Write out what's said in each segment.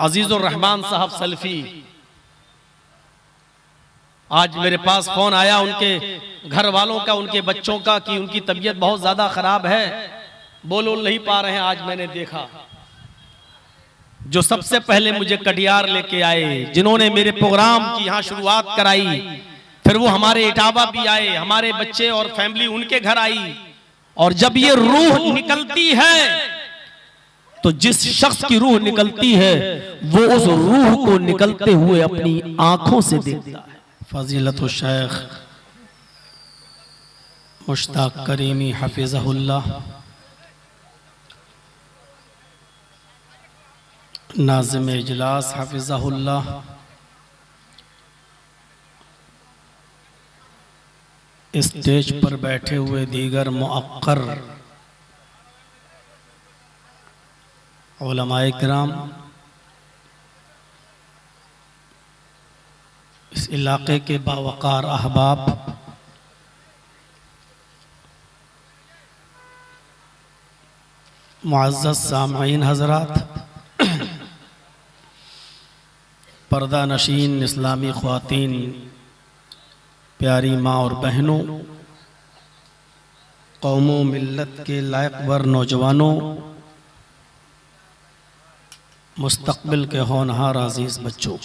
अजीजुर रहमान साहब सल्फी, आज मेरे पास फोन आया उनके घर वालों का, उनके बच्चों का, कि उनकी तबीयत बहुत ज्यादा खराब है, बोल नहीं पा रहे हैं। आज मैंने देखा जो सबसे पहले मुझे कटियार लेके आए, जिन्होंने मेरे प्रोग्राम की यहाँ शुरुआत कराई, फिर वो हमारे इटावा भी आए, हमारे बच्चे और फैमिली उनके घर आई। और जब ये रूह निकलती है तो जिस शख्स की रूह निकलती है वो उस रूह को निकलते हुए अपनी आंखों से देखता है। फजीलत शेख मुश्ताक करीमी हफिज़हुल्लाह, नाज़िम इजलास हफिज़हुल्लाह, स्टेज पर बैठे हुए दीगर मुअक्कर उलमाए किराम, इस इलाके के बावकार अहबाब, मुअज़्ज़ज़ सामईन हज़रात, पर्दा नशीन इस्लामी ख्वातीन, प्यारी माँ और बहनों, कौमों मिल्लत के लायकवर नौजवानों, मुस्तक़बिल के होनहार अजीज़ बच्चों,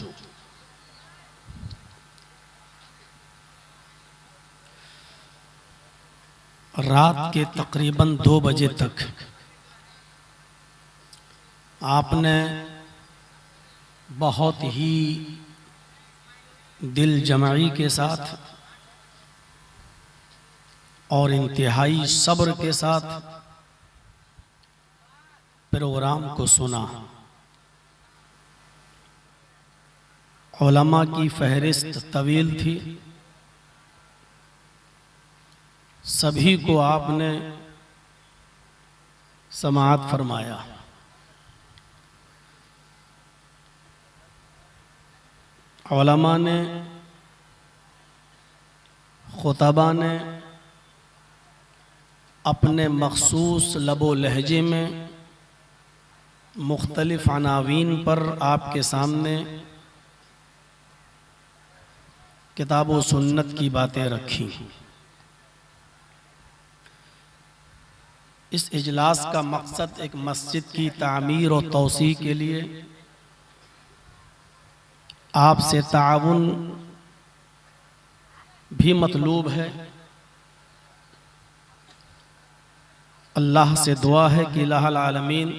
रात के तकरीबन 2 बजे तक आपने बहुत ही दिल जमाई के साथ और इंतहाई सब्र के साथ प्रोग्राम को सुना। उलमा की फहरिस्त तवील थी, सभी को आपने समाअत फरमाया। उलमा ने, खुतबा ने अपने मखसूस लबो लहजे में मुख्तलिफ अनावीन पर आपके सामने किताब व सुन्नत की बातें रखी। इस इजलास का मकसद एक मस्जिद की तामीर और तौसी के लिए आपसे ताउन भी मतलूब है। अल्लाह से दुआ है कि इलाहुल आलमीन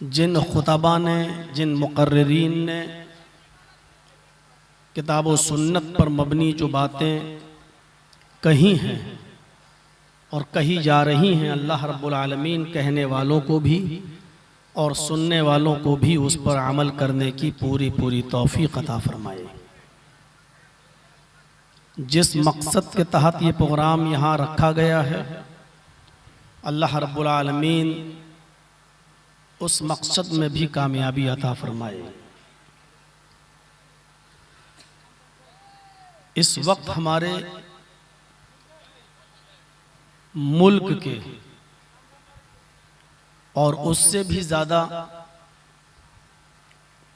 जिन खुतबा ने, जिन मुकर्रिरीन ने किताब व सुन्नत पर मबनी जो बातें कही हैं और कही जा रही हैं, अल्लाह रब्बुल आलमीन कहने वालों को भी और सुनने वालों को भी उस पर अमल करने की पूरी पूरी तौफीक अता फरमाए। जिस मकसद के तहत ये प्रोग्राम यहाँ रखा गया है, अल्लाह रब्बुल आलमीन उस मकसद में भी कामयाबी अता फरमाए। इस वक्त हमारे मुल्क के और उससे भी ज़्यादा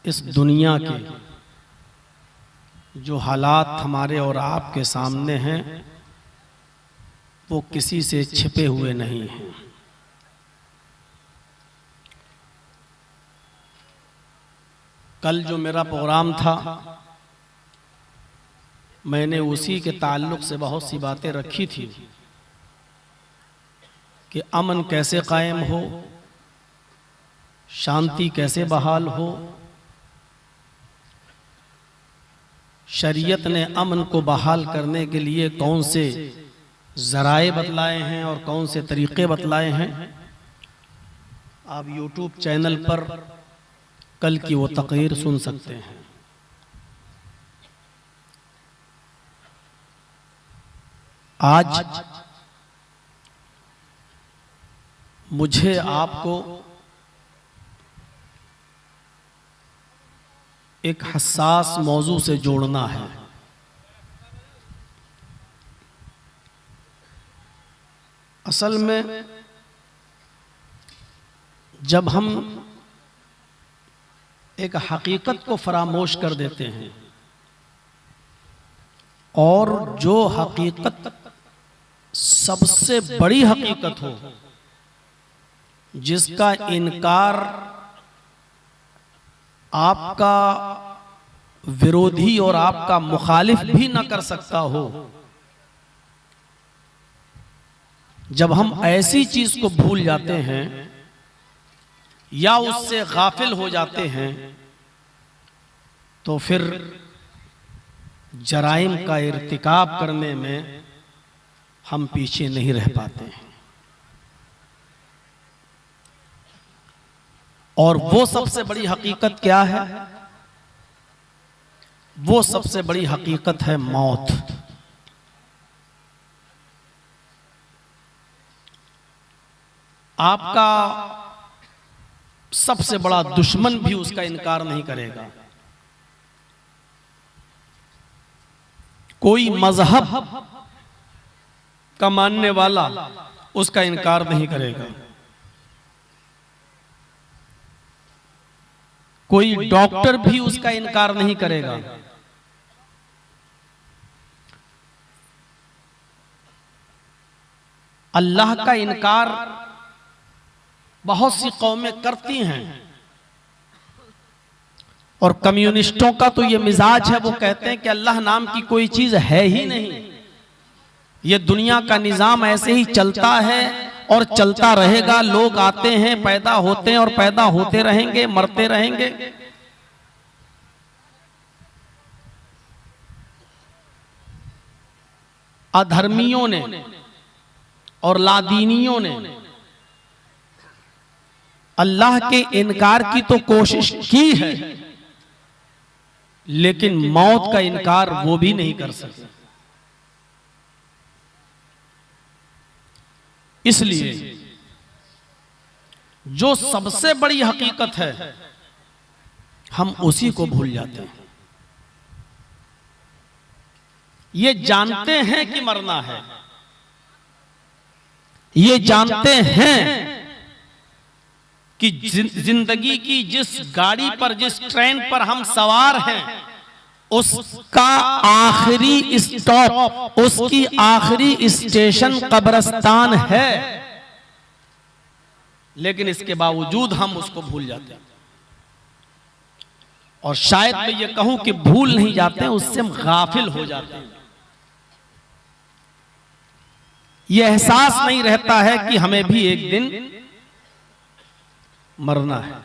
इस दुनिया के जो हालात हमारे और आपके सामने हैं वो किसी से छिपे हुए नहीं हैं। कल जो मेरा प्रोग्राम था, मैंने उसी के ताल्लुक़ से बहुत सी बातें रखी थी कि अमन कैसे कायम हो, शांति कैसे बहाल हो। शरीयत ने अमन को बहाल करने के लिए कौन से ज़राए बतलाए हैं और कौन से तरीक़े बतलाए हैं, आप यूट्यूब चैनल पर कल की वो तकरीर सुन सकते हैं। आज मुझे आपको एक हसास मौजू से जोड़ना है। असल में जब हम एक हकीकत को फरामोश कर देते हैं और जो हकीकत सबसे बड़ी हकीकत हो, जिसका इनकार आपका विरोधी और आपका मुखालिफ भी ना कर सकता हो, जब हम ऐसी चीज को भूल जाते हैं या उससे गाफिल हो जाते हैं तो फिर जराइम का इर्तिकाब करने में हम पीछे नहीं रह पाते हैं। और वो सबसे बड़ी हकीकत क्या है? वो सबसे बड़ी हकीकत है मौत। आपका सबसे बड़ा दुश्मन भी उसका इनकार नहीं करेगा। कोई मजहब का मानने वाला उसका इनकार नहीं करेगा। कोई डॉक्टर भी उसका इनकार नहीं करेगा। अल्लाह का इनकार बहुत सी कौमें करती हैं और कम्युनिस्टों का तो ये मिजाज है, वो कहते हैं कि अल्लाह नाम की कोई चीज है ही नहीं, ये दुनिया का निजाम ऐसे ही चलता है और चलता रहेगा। लोग आते हैं, पैदा होते हैं और पैदा होते रहेंगे, मरते रहेंगे। अधर्मियों ने और लादीनियों ने अल्लाह के इनकार की तो कोशिश की है, लेकिन मौत का इनकार वो भी नहीं कर सकते। इसलिए जो सबसे बड़ी हकीकत है हम उसी को भूल जाते हैं। ये जानते हैं कि मरना है, ये जानते हैं कि जिंदगी की जिस गाड़ी पर, जिस ट्रेन पर हम सवार हैं, उसका आखिरी स्टॉप, उसकी आखिरी स्टेशन कब्रिस्तान है, लेकिन इसके बावजूद हम उसको भूल जाते हैं। और शायद मैं ये कहूं कि भूल नहीं जाते हैं, उससे हम गाफिल हो जाते हैं। ये एहसास नहीं रहता है कि हमें भी एक दिन मरना है।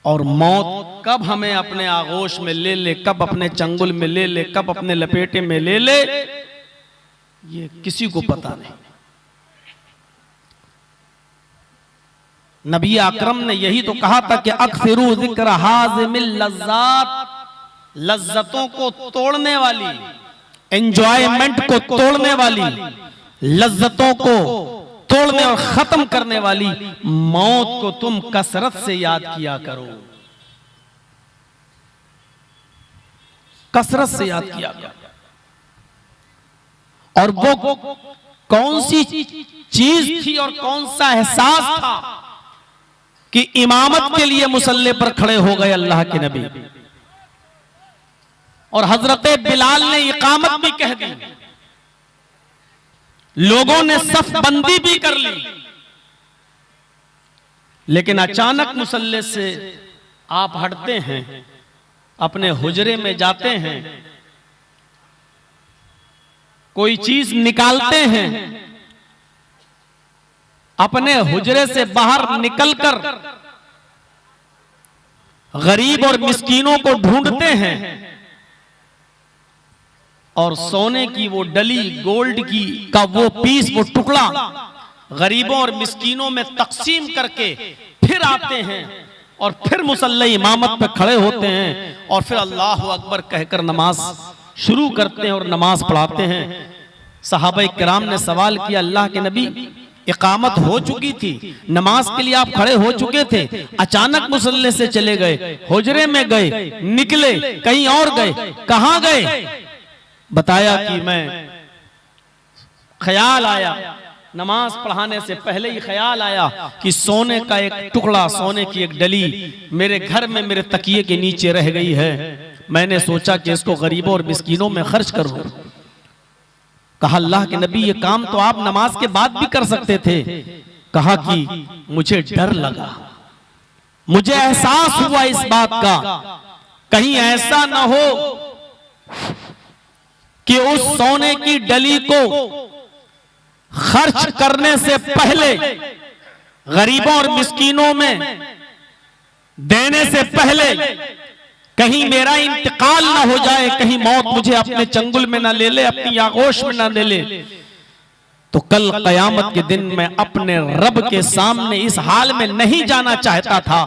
और मौत कब हमें अपने आगोश में ले ले, कब अपने चंगुल में ले ले, कब अपने लपेटे में ले ले, ये किसी को पता नहीं। नबी अकरम ने यही तो कहा था कि अक्सिरू जिक्र हाज़िमिल लज़्ज़ात, लज्जतों को तोड़ने वाली, एंजॉयमेंट को तोड़ने वाली, लज्जतों को तोड़ने और खत्म करने वाली मौत को तुम कसरत से याद किया करो, कसरत से याद किया करो। और वो कौन सी चीज थी और कौन सा एहसास था कि इमामत के लिए मुसल्ले पर खड़े हो गए अल्लाह के नबी, और हजरत बिलाल ने इकामत भी कह दी, लोगों ने सफ बंदी भी कर ली, लेकिन अचानक मुसल्ले से आप हटते हैं, अपने हुजरे में जाते हैं, कोई चीज निकालते हैं, अपने हुजरे से बाहर निकलकर गरीब और मिस्कीनों को ढूंढते हैं और सोने की वो डली, गोल्ड की का वो पीस, वो टुकड़ा गरीबों और मिस्कीनों में तकसीम करके फिर आते हैं और फिर मुसल्ले इमामत पे खड़े होते हैं और फिर अल्लाह अकबर कहकर नमाज शुरू करते हैं और नमाज पढ़ाते हैं। सहाबा किराम ने सवाल किया, अल्लाह के नबी, इकामत हो चुकी थी, नमाज के लिए आप खड़े हो चुके थे, अचानक मुसल्ले से चले गए, हुजरे में गए, निकले, कहीं और गए, कहां गए? बताया कि मैं ख्याल आया नमाज पढ़ाने से पहले ही ख्याल आया कि सोने का एक टुकड़ा, सोने की एक डली मेरे घर में मेरे तकिए के नीचे रह गई है। मैंने सोचा कि इसको गरीबों और मिस्कीनों में खर्च करूं। कहा अल्लाह के नबी ये काम तो आप नमाज के बाद भी कर सकते थे। कहा कि मुझे डर लगा, मुझे एहसास हुआ इस बात का कहीं ऐसा ना हो कि उस सोने की डली को खर्च करने से पहले, गरीबों और मिस्कीनों में देने से पहले कहीं मेरा इंतकाल ना हो जाए, कहीं मौत मुझे अपने चंगुल में ना ले ले, अपनी आगोश में ना ले ले, तो कल कयामत के दिन मैं अपने रब के सामने इस हाल में नहीं जाना चाहता था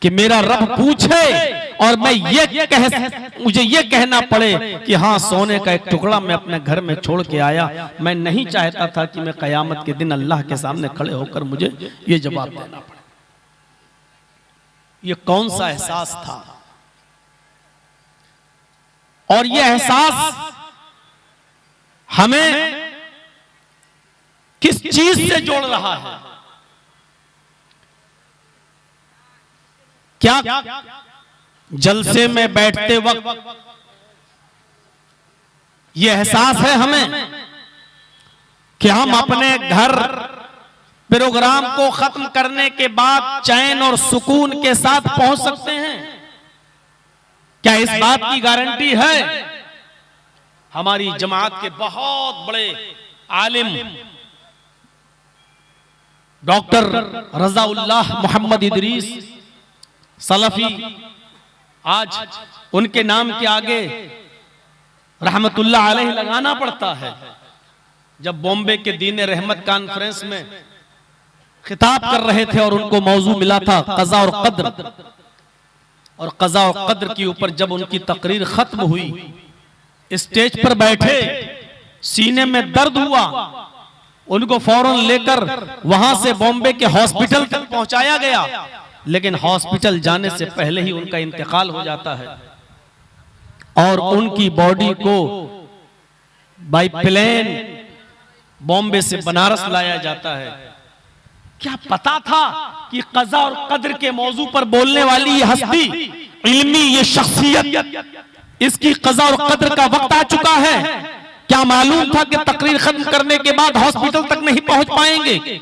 कि मेरा रब पूछे और मैं मुझे ये कहना पड़े कि हाँ सोने का एक टुकड़ा मैं अपने घर में छोड़ के आया। मैं नहीं चाहता था कि मैं कयामत के दिन अल्लाह के सामने खड़े होकर मुझे ये जवाब देना पड़े। ये कौन सा एहसास था? और ये एहसास हमें किस चीज से जोड़ रहा है? क्या जलसे में बैठते वक्त यह एहसास है हमें कि हम अपने घर प्रोग्राम को खत्म करने के बाद चैन और सुकून के साथ पहुंच सकते हैं? क्या इस बात की गारंटी है? हमारी जमात के बहुत बड़े आलिम डॉक्टर रज़ाउल्लाह मोहम्मद इदरीस सलफी, आज उनके नाम के आगे रहमतुल्लाह अलैह लगाना पड़ता है। जब बॉम्बे के दीन रहमत कॉन्फ्रेंस में खिताब कर रहे थे और उनको मौजू मिला था क़ज़ा और क़द्र, और क़ज़ा और क़द्र के ऊपर जब उनकी तकरीर खत्म हुई, स्टेज पर बैठे, सीने में दर्द हुआ, उनको फौरन लेकर वहां से बॉम्बे के हॉस्पिटल तक पहुंचाया गया, लेकिन हॉस्पिटल जाने से पहले ही उनका इंतकाल हो जाता है और उनकी बॉडी को बाय प्लेन बॉम्बे से बनारस लाया जाता है। क्या पता था कि क़ज़ा और क़द्र के मौजू पर बोलने वाली ये हस्ती, इल्मी ये शख्सियत, इसकी क़ज़ा और क़द्र का वक्त आ चुका है? क्या मालूम था कि तकरीर खत्म करने के बाद हॉस्पिटल तक नहीं पहुंच पाएंगे?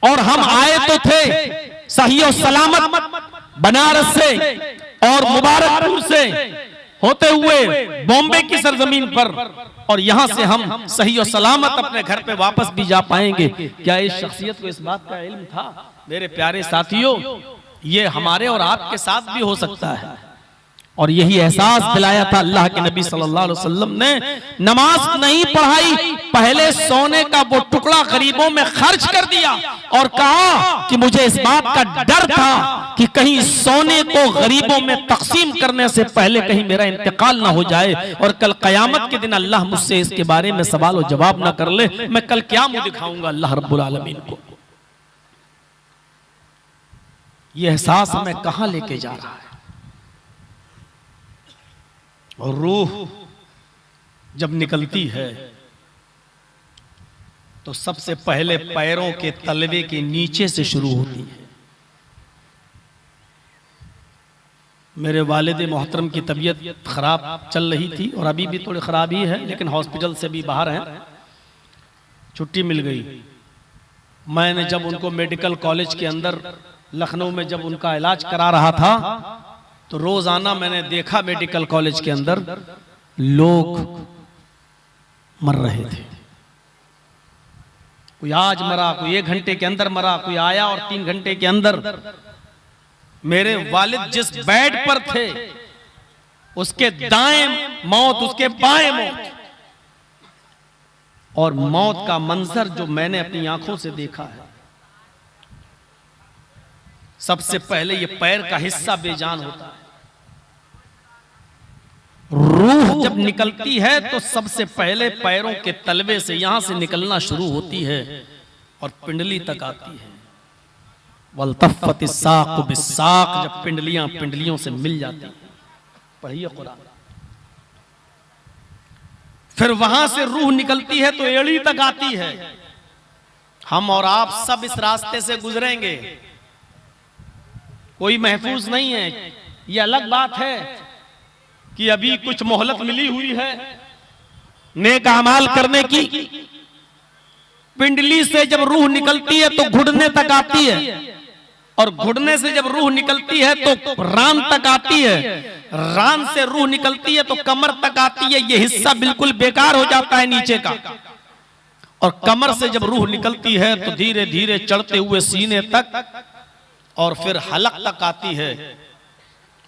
और हम आए तो थे सही और सलामत बनारस से और मुबारकपुर से होते हुए बॉम्बे की सरजमीन पर, और यहां से हम सही और सलामत अपने घर पे वापस भी जा पाएंगे। क्या इस शख्सियत को इस बात का इल्म था? मेरे प्यारे साथियों, ये हमारे और आपके साथ भी हो सकता है। और यही एहसास दिलाया था अल्लाह के नबी सल्लल्लाहु अलैहि वसल्लम ने। नमाज नहीं पढ़ाई, पहले सोने का वो टुकड़ा गरीबों में खर्च कर दिया और कहा कि मुझे इस बात का डर था कि कहीं सोने को गरीबों में तकसीम करने से पहले कहीं मेरा इंतकाल ना हो जाए और कल कयामत के दिन अल्लाह मुझसे इसके बारे में सवाल और जवाब ना कर ले। मैं कल क्या मुंह दिखाऊंगा अल्लाह रब्बुल आलमीन को? यह एहसास हमें कहां लेके जा रहा है? और रूह जब निकलती है तो सबसे पहले पैरों के तलवे के नीचे से शुरू होती है। मेरे वालिद मोहतरम की तबीयत खराब चल रही थी और अभी भी थोड़ी खराब ही है, लेकिन हॉस्पिटल से भी बाहर हैं, छुट्टी मिल गई। मैंने जब उनको मेडिकल कॉलेज के अंदर लखनऊ में जब उनका इलाज करा रहा था तो रोजाना मैंने देखा मेडिकल कॉलेज के अंदर लोग मर रहे थे। कोई आज मरा, कोई 1 घंटे के अंदर मरा, कोई आया और 3 घंटे के अंदर। मेरे वालिद जिस बेड पर थे उसके दाएं मौत, उसके बाएं मौत, और मौत का मंजर जो मैंने अपनी आंखों से देखा है, सबसे पहले ये पैर का हिस्सा बेजान होता है। रूह जब निकलती है तो सबसे पहले पैरों के तलवे से यहां से निकलना शुरू होती है और पिंडली तक आती है। वल्तफ़्फ़ति साक़ु बिस्साक़, जब पिंडलियां पिंडलियों से मिल जाती हैं। पढ़िए कुरान। फिर वहां से रूह निकलती है तो एड़ी तक आती है। हम और आप सब इस रास्ते से गुजरेंगे, कोई महफूज नहीं है। ये अलग बात है कि अभी कुछ मोहलत मिली हुई है नेक अमाल करने की। पिंडली से जब रूह निकलती है तो घुटने तक आती है, और घुटने से जब रूह निकलती है तो रान तक आती है, रान से रूह निकलती है तो कमर तक आती है। ये हिस्सा बिल्कुल बेकार हो जाता है नीचे का, और कमर से जब रूह निकलती है तो धीरे धीरे चढ़ते हुए सीने तक और फिर हलक तक आती है,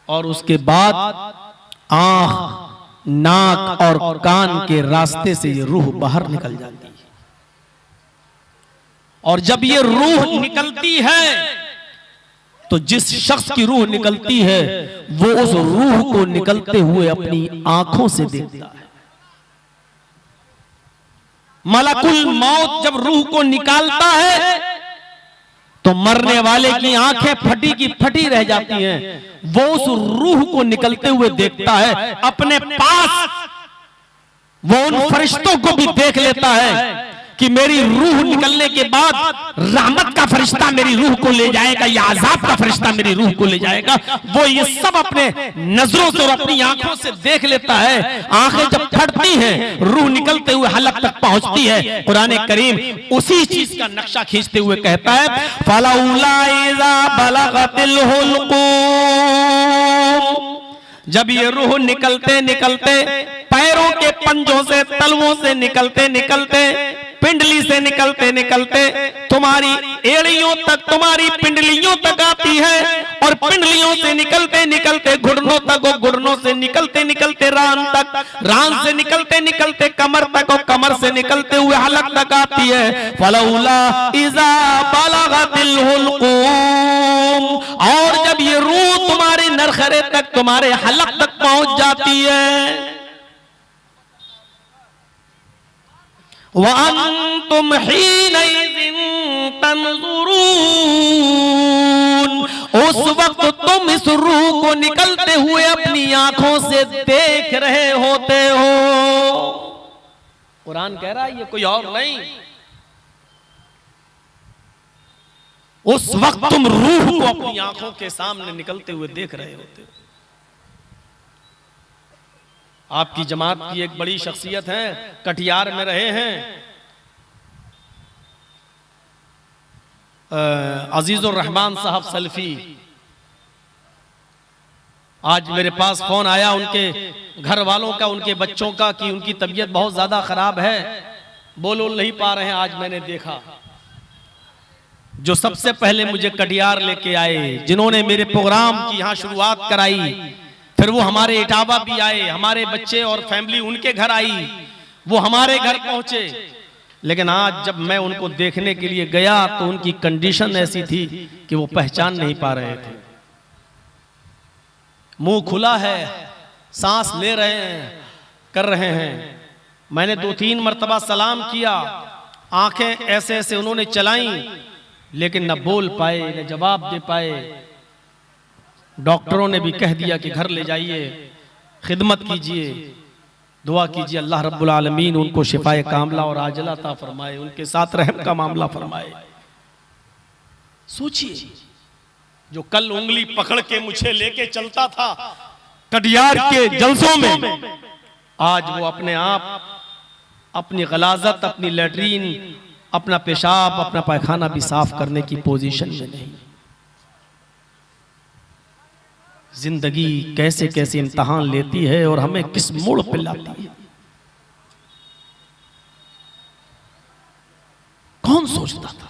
और उसके बाद आंख, नाक और कान के रास्ते से ये रूह बाहर निकल जाती है। और जब ये रूह निकलती है तो जिस शख्स की रूह निकलती है वो उस रूह को निकलते हुए अपनी आंखों से देखता है। मलकुल मौत जब रूह को निकालता है तो मरने वाले की आंखें फटी की फटी रह जाती हैं। वो उस रूह को निकलते हुए देखता है, अपने पास वो उन फरिश्तों को भी देख लेता है कि मेरी रूह निकलने के बाद रहमत का फरिश्ता मेरी रूह को ले जाएगा या अजाब का फरिश्ता मेरी रूह को ले जाएगा। वो ये सब अपने नजरों से और अपनी आंखों से देख लेता है। आंखें जब फटती हैं, रूह निकलते हुए हलक तक पहुंचती है। कुरान करीम उसी चीज का नक्शा खींचते हुए कहता है, फलौला इज़ा बलगतिल हुल्कूम, जब ये रूह निकलते निकलते पैरों के पंजों से, तलवों से निकलते निकलते, पिंडली से निकलते निकलते तुम्हारी एड़ियों तक, तुम्हारी पिंडलियों तक आती है, और पिंडलियों से निकलते निकलते घुटनों तक, और घुटनों से निकलते निकलते रान तक, रान से निकलते निकलते कमर तक, और कमर से निकलते हुए हलक तक आती है। फलौला इज़ा बलगतिल हुल्कूम, और जब ये रूह तुम्हारे नरखरे तक, तुम्हारे हलक तक पहुंच जाती है, वअन्तुम हीनइज़िन तंज़ुरून, उस वक्त तुम इस रूह को निकलते हुए अपनी आंखों से देख रहे होते हो। कुरान कह रहा है ये कोई और नहीं, उस वक्त तुम रूह को अपनी आंखों के सामने निकलते हुए देख रहे होते हो। आपकी जमात की एक बड़ी शख्सियत है, कटिहार में रहे हैं, अजीजुर रहमान साहब सल्फी। आज मेरे पास फोन आया उनके घर वालों का, उनके बच्चों का, कि उनकी तबीयत बहुत ज्यादा खराब है, बोल नहीं पा रहे हैं। आज मैंने देखा जो सबसे पहले मुझे कटिहार लेके आए, जिन्होंने मेरे प्रोग्राम की यहाँ शुरुआत कराई, फिर वो हमारे इटावा भी आए, हमारे बच्चे और फैमिली उनके घर आई, वो हमारे घर पहुंचे। लेकिन आज जब मैं उनको देखने के लिए गया तो उनकी कंडीशन ऐसी थी कि वो पहचान नहीं पा रहे थे। मुंह खुला है, सांस ले रहे हैं, कर रहे हैं। मैंने 2-3 मर्तबा सलाम किया, आंखें ऐसे ऐसे उन्होंने चलाई, लेकिन न बोल पाए न जवाब दे पाए। डॉक्टरों ने भी कह दिया कि घर ले जाइए, खिदमत कीजिए, दुआ कीजिए अल्लाह रब्बुल आलमीन उनको शिफाए कामला और आजला अता फरमाए, उनके साथ रहम का मामला फरमाए। सोचिए, जो कल उंगली पकड़ के मुझे लेके चलता था कटिहार के जलसों में, आज वो अपने आप अपनी गलाजत, अपनी लैट्रीन, अपना पेशाब, अपना पैखाना भी साफ करने की पोजीशन में नहीं। जिंदगी कैसे कैसे इम्तिहान लेती है और हमें किस मोड़ पे लाती है, कौन सोचता था।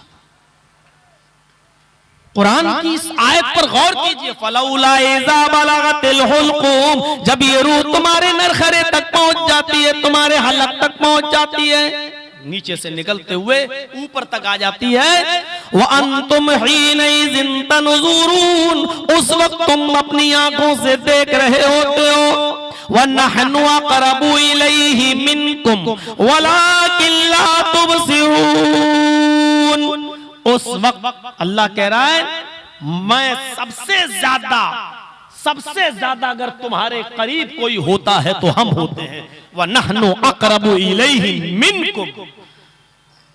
कुरान की इस आयत पर गौर कीजिए, फलौला इज़ा बलगतिल हुल्कूम, जब ये रूह तुम्हारे नरखरे तक पहुंच जाती है, तुम्हारे हलक तक पहुंच जाती है, नीचे से निकलते हुए ऊपर तक आ जाती है। वअन्तुम हीनइज़िन तंज़ुरून, उस वक्त तुम अपनी आंखों से देख रहे होते हो। वनहनु अक़रबु इलैहि मिनकुम वलाकिन ला तुबसिरून, उस वक्त अल्लाह कह रहा है मैं सबसे ज्यादा सबसे ज्यादा अगर तुम्हारे करीब कोई होता है तो हम होते हैं। व नहनु अक़रबु इलैहि मिनकुम,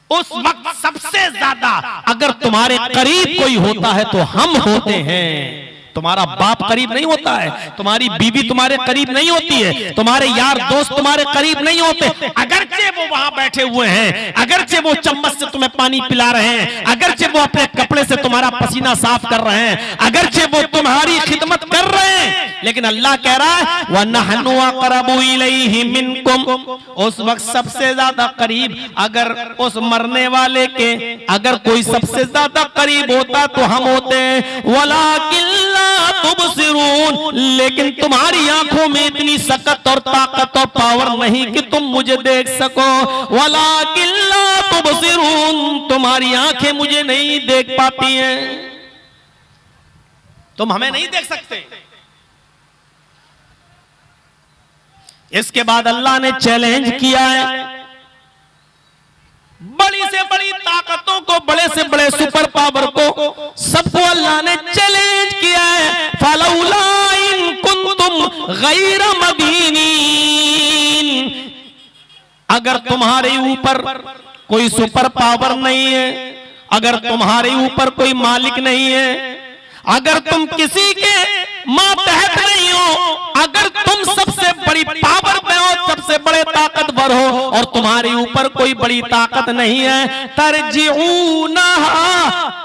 उस वक्त सबसे ज्यादा अगर तुम्हारे करीब कोई होता है तो हम होते हैं। तुम्हारा बाप करीब नहीं होता है, तुम्हारी बीवी तुम्हारे करीब नहीं होती है, तुम्हारे यार दोस्त तुम्हारे करीब नहीं होते, अगरचे वो वहां बैठे हुए हैं, अगरचे वो चम्मच से तुम्हें पानी पिला रहे हैं, अगरचे वो अपने कपड़े से तुम्हारा पसीना साफ कर रहे हैं, अगरचे वो तुम्हारी खिदमत कर रहे हैं, लेकिन अल्लाह कह रहा है व नहनु अक़रबु इलैहि मिनकुम, उस वक्त सबसे ज्यादा करीब अगर उस मरने वाले के अगर कोई सबसे ज्यादा करीब होता तो हम होते हैं। वलाकिन तुबसिरून, लेकिन तुम्हारी आंखों में इतनी सकत और ताकत और पावर नहीं कि तुम मुझे देख सको। वलाकिन ला तुबसिरून, तुम्हारी आंखें मुझे नहीं देख पाती हैं, तुम हमें नहीं देख सकते। इसके बाद अल्लाह ने चैलेंज किया है, बड़ी से बड़ी ताकतों को, बड़े से बड़े सुपर पावर को, सबको अल्लाह ने चैलेंज किया है। फलौला इन कुंतुम गैर मदीनीन, अगर तुम्हारे ऊपर कोई सुपर पावर नहीं है, अगर तुम्हारे ऊपर कोई मालिक नहीं है, अगर तुम किसी के मातहत नहीं हो, अगर तुम सबसे बड़ी पावर में हो, सबसे बड़े ताकतवर हो और तुम्हारे ऊपर कोई बड़ी ताकत नहीं है, तरजिऊनहा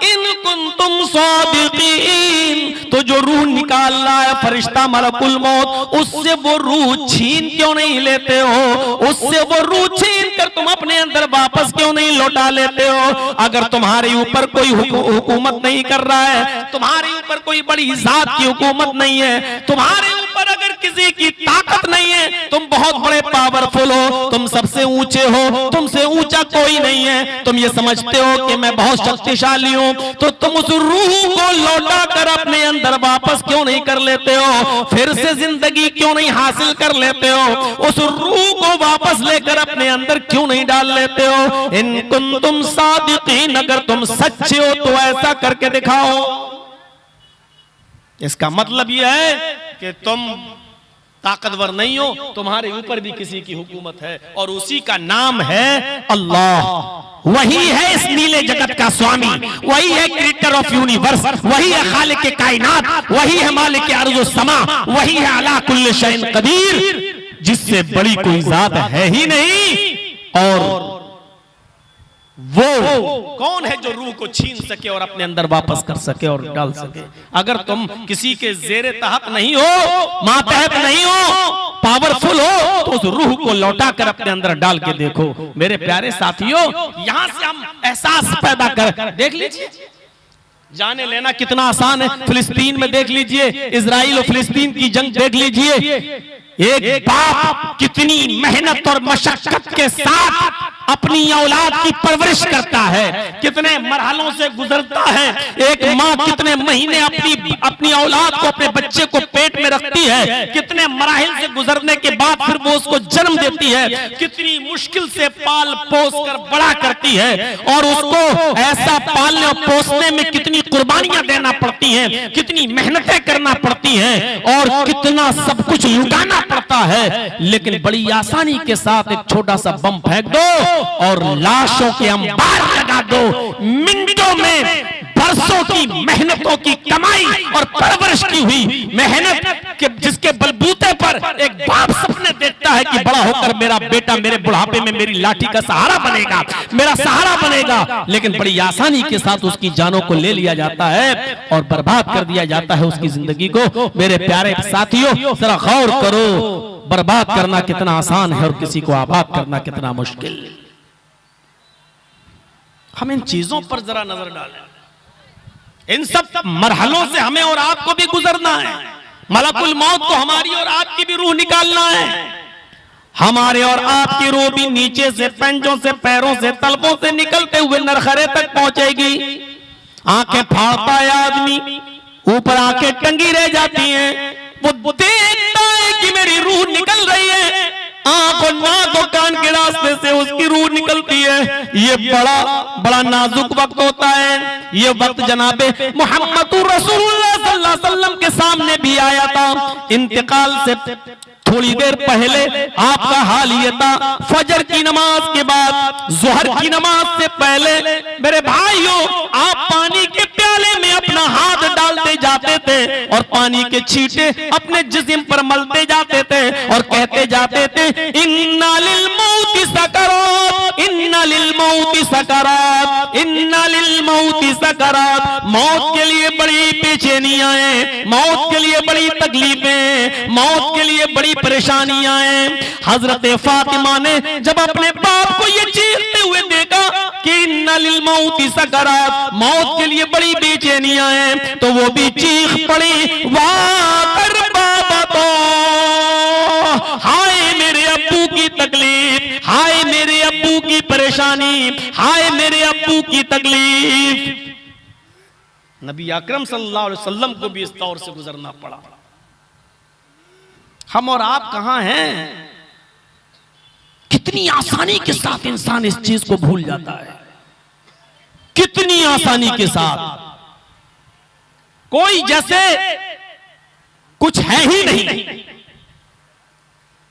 इन कुंतुम सादिकीन, तो जो रूह निकाल रहा है फरिश्ता मलकुल मौत, उससे वो रूह छीन क्यों नहीं लेते हो? उससे वो रूह छीन कर तुम अपने अंदर वापस क्यों नहीं लौटा लेते हो? अगर तुम्हारे ऊपर कोई हुकूमत नहीं कर रहा है, तुम्हारे ऊपर कोई बड़ी जात की हुकूमत नहीं है, तुम्हारे ऊपर अगर किसी की ताकत नहीं है, तुम बहुत बड़े पावरफुल हो, तुम सबसे ऊंचे हो, तुमसे ऊंचा कोई नहीं है, तुम ये समझते हो कि मैं बहुत शक्तिशाली हूं, तो तुम उस रूह को लौटा कर अपने अंदर वापस क्यों नहीं कर लेते हो? फिर से जिंदगी क्यों नहीं हासिल कर लेते हो? उस रूह को वापस लेकर अपने अंदर क्यों नहीं डाल लेते हो? इन कुंतुम सादिकीन, अगर तुम सच्चे हो तो ऐसा करके दिखाओ। इसका मतलब यह है कि तुम ताकतवर नहीं हो, तुम्हारे ऊपर भी किसी की हुकूमत है और उसी का नाम है अल्लाह। वही है इस नीले जगत का स्वामी, वही है क्रिएटर ऑफ यूनिवर्स, वही है खालिक के कायनात, वही है मालिक के अर्ज़ व समा, वही है अला कुल्ल शैइन कदीर, जिससे बड़ी कोई जात है ही नहीं। और वो कौन है जो रूह को छीन सके और अपने अंदर वापस कर सके और डाल सके? अगर तुम किसी के जेरे तहत नहीं हो, मातहत नहीं हो, पावरफुल हो, तो उस रूह को लौटा कर अपने अंदर डाल के देखो। मेरे प्यारे साथियों, यहां से हम एहसास पैदा कर, देख लीजिए जाने लेना कितना आसान है। फिलिस्तीन में देख लीजिए, इजराइल और फिलिस्तीन की जंग देख लीजिए, एक बाप कितनी मेहनत और मशक्कत के साथ अपनी औलाद की परवरिश करता है, कितने मरहलों से गुजरता है। एक माँ कितने महीने अपनी औलाद को, अपने बच्चे को पेट में रखती है, कितने मराहिल से गुजरने के बाद फिर वो उसको जन्म देती है, कितनी मुश्किल से पाल पोस कर बड़ा करती है, और उसको ऐसा पालने और पोसने में कितनी कुर्बानियां देना पड़ती हैं, कितनी मेहनतें करना पड़ती हैं, और कितना सब कुछ लुटाना पड़ता है। लेकिन बड़ी आसानी के साथ एक छोटा सा बम फेंक दो और लाशों के अंबार लगा दो। मिनटों में बरसों की मेहनतों की कमाई और परवरिश की हुई मेहनत के जिसके बलबूते पर एक बाप सपने देखता है कि बड़ा होकर मेरा बेटा मेरे बुढ़ापे में मेरी लाठी का सहारा बनेगा, मेरा सहारा बनेगा, लेकिन बड़ी आसानी के साथ उसकी जानों को ले लिया जाता है और बर्बाद कर दिया जाता है उसकी जिंदगी को। मेरे प्यारे साथियों, जरा गौर करो, बर्बाद करना कितना आसान है और किसी को आबाद करना कितना मुश्किल। हम इन चीजों पर जरा नजर डालें। इन सब मरहलों से हमें और आपको भी गुजरना है। मलकुल मौत को हमारी और आपकी भी रूह निकालना है। हमारे और आपकी रूह भी नीचे से, पंजों से, पैरों से, तलपों से निकलते हुए नरखरे तक पहुंचेगी। आंखें फाड़ता है आदमी, ऊपर आंखें टंगी रह जाती हैं, वो देखता है कि मेरी रूह निकल रही है, आंख और नाक और कान के रास्ते से उसकी रूह निकलती है। ये बड़ा नाजुक वक्त होता है। ये वक्त जनाबे मोहम्मद रसूलुल्लाह सल्लल्लाहु अलैहि वसल्लम के सामने भी आया था। इंतकाल से थोड़ी देर पहले आपका हाल ये था, फजर की नमाज के बाद, जोहर की नमाज से पहले मेरे भाइयों आप पानी के प्याले में अपना हाथ डालते जाते थे और पानी के छींटे अपने जिस्म पर मलते जाते थे और कहते जाते थे इन्ना लिल मौति सकरात, इन्ना लिल मौति सकरात, इन्ना लिल मौति सकरात। मौत के लिए बड़ी बेचैनियां हैं, मौत के लिए बड़ी तकलीफें, मौत के लिए बड़ी परेशानियां हैं। हजरत फातिमा ने जब अपने बाप को ये चीखते हुए देखा कि इन्ना लिल मौति सकरात, मौत के लिए बड़ी बेचैनियां हैं, तो वो भी चीख पड़ी वाह कर बाबा तो, हाय मेरे अब्बू की तकलीफ, हाय मेरे अब्बू की परेशानी, हाय मेरे अब्बू की तकलीफ। नबी अकरम सल्लल्लाहु अलैहि वसल्लम को भी इस दौर से गुजरना पड़ा। हम और आप कहां हैं? कितनी आसानी के साथ इंसान इस चीज को भूल जाता है, कितनी आसानी के साथ, कोई जैसे कुछ है ही नहीं।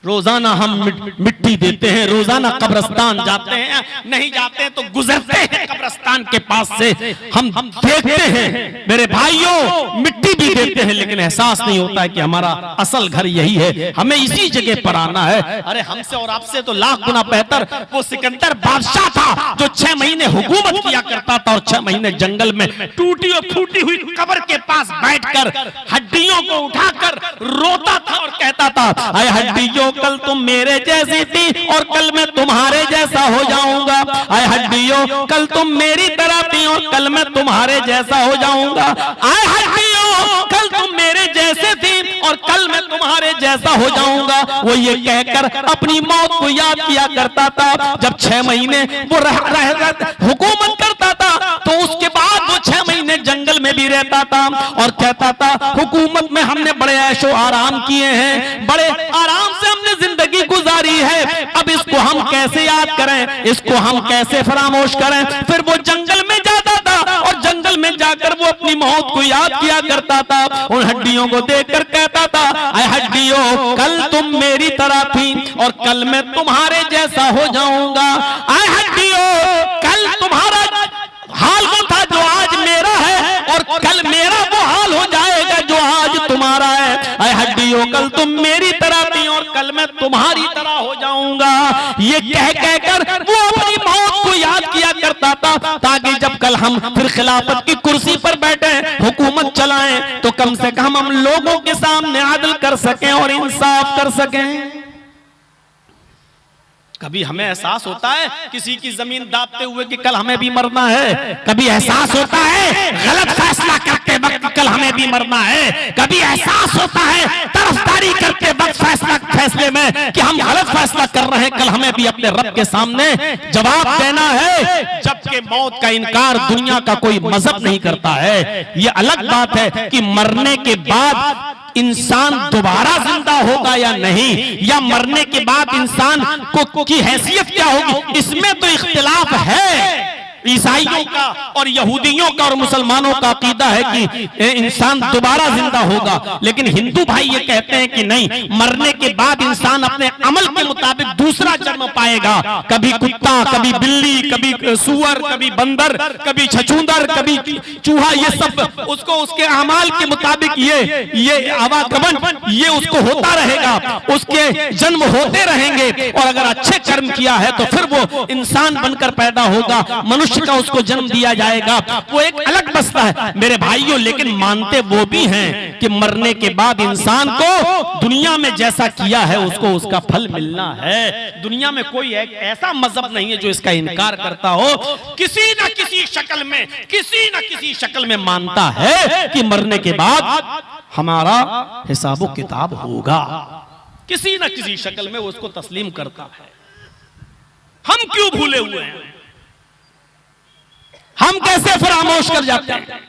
रोजाना हम मिट्टी देते हैं, रोजाना कब्रिस्तान जाते हैं, नहीं जाते तो गुजरते हैं कब्रिस्तान के पास से, हम देखते हैं मेरे भाइयों मिट्टी भी देते हैं, लेकिन एहसास नहीं होता है कि हमारा असल घर यही है, हमें इसी जगह पर आना है। अरे हमसे और आपसे तो लाख गुना बेहतर वो सिकंदर बादशाह था जो 6 महीने हुकूमत किया करता था और 6 महीने जंगल में टूटी और फूटी हुई कब्र के पास बैठकर हड्डियों को उठाकर रोता था और कहता था अरे हड्डियों कल तुम मेरे जैसी थी और कल मैं तुम्हारे जैसा हो जाऊंगा, आए हड्डियों कल तुम मेरी तरह थी और कल मैं तुम्हारे जैसा हो जाऊंगा, आए हड्डियों कल तुम मेरे जैसे थी और कल मैं तुम्हारे जैसा हो जाऊंगा। वो ये कहकर अपनी मौत को याद किया करता था। जब 6 महीने वो हुकूमत करता था तो उसके बाद वो 6 महीने जंगल में भी रहता था और कहता था हुकूमत में हमने बड़े ऐशो आराम किए हैं, बड़े आराम से हमने जिंदगी गुजारी है, अब इसको हम कैसे याद करें, इसको हम कैसे फरामोश करें। फिर वो जंगल में जाता था और जंगल में जाकर वो अपनी मौत को याद किया करता था। उन हड्डियों को देखकर कहता था अरे हड्डियों कल तुम मेरी तरह थी और कल मैं तुम्हारे जैसा हो जाऊंगा, अरे हड्डियों कल तुम्हारा हाल वो था जो आज मेरा है और कल मेरा वो हाल हो जाएगा जो आज तुम्हारा है, अरे हड्डियों कल तुम मेरी तरह थी और कल मैं तुम्हारी तरह हो जाऊंगा। ये कह कर वो अपनी मौत को याद किया करता था ताकि जब कल हम फिर खिलाफत की कुर्सी पर बैठे हुकूमत चलाएं तो कम से कम हम लोगों के सामने आदल कर सकें और इंसाफ कर सकें। कभी हमें एहसास होता है किसी की जमीन दाबते हुए कि कल हमें भी मरना है, कभी एहसास होता है गलत फैसला करते वक्त कल हमें भी मरना है, कभी एहसास होता है तरफदारी करते वक्त फैसले में कि हम गलत फैसला कर रहे हैं, कल हमें भी अपने रब के सामने जवाब देना है। जबकि मौत का इनकार दुनिया का कोई मजहब नहीं करता है। ये अलग बात है कि मरने के बाद इंसान दोबारा जिंदा होगा या नहीं, या मरने के बाद इंसान को की हैसियत क्या होगी, इसमें तो इख्तिलाफ है। ईसाइयों का और यहूदियों का और मुसलमानों का अकीदा है कि इंसान दोबारा जिंदा होगा, लेकिन हिंदू भाई ये कहते हैं कि नहीं, मरने के बाद इंसान अपने अमल के मुताबिक दूसरा जन्म पाएगा, कभी कुत्ता, कभी बिल्ली, कभी सुअर, कभी बंदर, कभी छछूंदर, कभी चूहा, ये सब उसको उसके अमाल के मुताबिक ये आवागमन ये उसको होता रहेगा, उसके जन्म होते रहेंगे और अगर अच्छे कर्म किया है तो फिर वो इंसान बनकर पैदा होगा, मनुष्य का उसको जन्म दिया जाएगा। वो एक अलग मसला है मेरे भाइयों, लेकिन मानते वो भी हैं कि मरने के बाद इंसान को दुनिया में जैसा किया है उसको उसका फल मिलना है। दुनिया में कोई ऐसा मजहब नहीं है जो इसका इनकार करता हो, किसी न किसी शक्ल में, किसी न किसी शक्ल में मानता है कि मरने के बाद हमारा हिसाबो किताब होगा, किसी न किसी शक्ल में वो उसको तस्लीम करता है। हम क्यों भूले हुए हैं? हम कैसे फरामोश कर जाते हैं?